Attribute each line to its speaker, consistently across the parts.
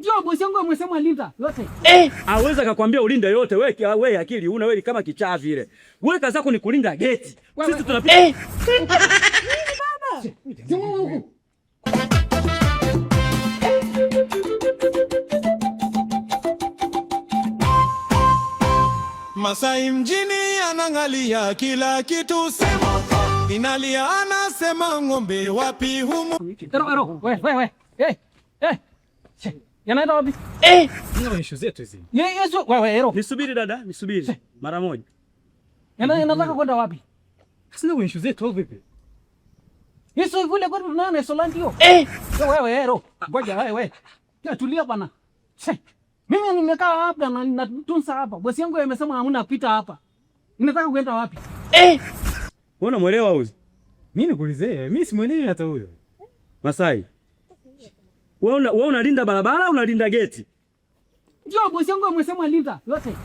Speaker 1: Ndio bosi yangu amesema linda yote.
Speaker 2: Aweza akakwambia ulinda yote, wewe akili una wewe kama kichaa vile. Wewe kazi yako ni kulinda geti. Sisi tunapita.
Speaker 1: Nini baba? Njoo huku.
Speaker 3: Masai mjini anangalia kila kitu sema. Inalia anasema ng'ombe wapi humo.
Speaker 1: Ero. Wewe. Yanaenda wapi?
Speaker 4: Ndio issue zetu hizi.
Speaker 1: Yesu, wewe ero.
Speaker 2: Nisubiri dada, nisubiri. Mara moja.
Speaker 1: Yanataka kwenda wapi?
Speaker 4: Sina issue zetu vipi?
Speaker 1: Yesu vile kwa tunaona Solandio. Wewe ero. Ngoja wewe. Tulia bana. Mimi nimekaa hapa na natunza hapa. Bosi yangu amesema hamna pita hapa. Ninataka kwenda wapi?
Speaker 2: Wewe unamuelewa huyu?
Speaker 4: Mimi nikuulize, mimi simuelewi hata huyo.
Speaker 2: Masai. Wewe unalinda barabara au unalinda geti?
Speaker 1: Ndio bosi yangu amesema linda yote.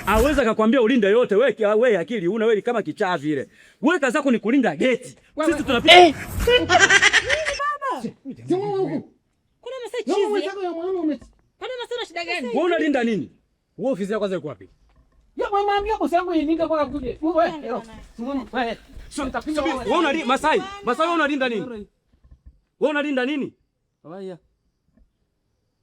Speaker 2: Aweza akakwambia ulinda yote, wewe akili una wewe kama kichaa vile. Wewe kazi yako ni kulinda geti. Sisi tunapita.
Speaker 1: Nini baba? Njoo huku.
Speaker 5: Kuna message chizi.
Speaker 1: Wewe
Speaker 5: Kwani unasema shida gani?
Speaker 2: Wewe unalinda nini?
Speaker 4: Wewe ofisi yako kwanza iko wapi?
Speaker 1: ya mama ambia bosi yangu ininga kwa kuje. Wewe. Wewe.
Speaker 2: Wewe unalinda Masai wewe unalinda nini? Wewe unalinda nini? Haya.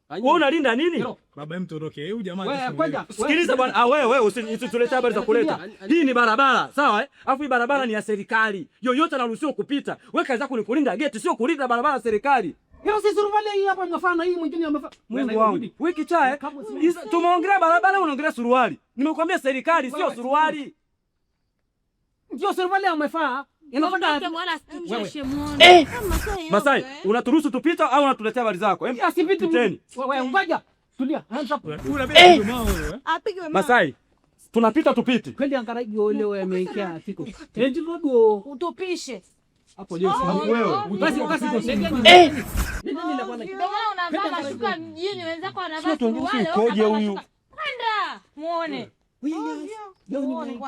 Speaker 2: Wewe unalinda nini?
Speaker 4: Baba mtu ondoke. Huyu jamaa.
Speaker 1: Wewe kwanza.
Speaker 2: Sikiliza bwana, wewe usitulete habari za kuleta. Hii ni barabara, sawa Alafu hii barabara ni ya serikali. Yoyote anaruhusiwa kupita. Wewe kazi yako ni kulinda geti, sio kulinda barabara ya serikali.
Speaker 1: Leo si suruali hii hapa mnafana hii mwingine amefanya.
Speaker 2: Mungu wangu. Wewe kichaa tumeongelea barabara unaongelea suruali. Nimekuambia serikali sio suruali.
Speaker 1: Ndio suruali amefanya.
Speaker 5: Inataka mwana asichoshe muone.
Speaker 2: Masai, unaturuhusu tupita au unatuletea habari zako?
Speaker 1: Asipiti. Wewe ngoja. Tulia. Hands up.
Speaker 5: Apige mama.
Speaker 2: Masai, tunapita tupite.
Speaker 1: Kweli angaraji ole wewe ameingia siko. Ndio
Speaker 5: Utupishe.
Speaker 4: Hapo je,
Speaker 2: wewe.
Speaker 1: Basi ndio
Speaker 5: unavaa mashuka mjini wenzako wanavaa suruali.
Speaker 2: Koje huyu?
Speaker 5: Panda. Muone.
Speaker 1: Leo ni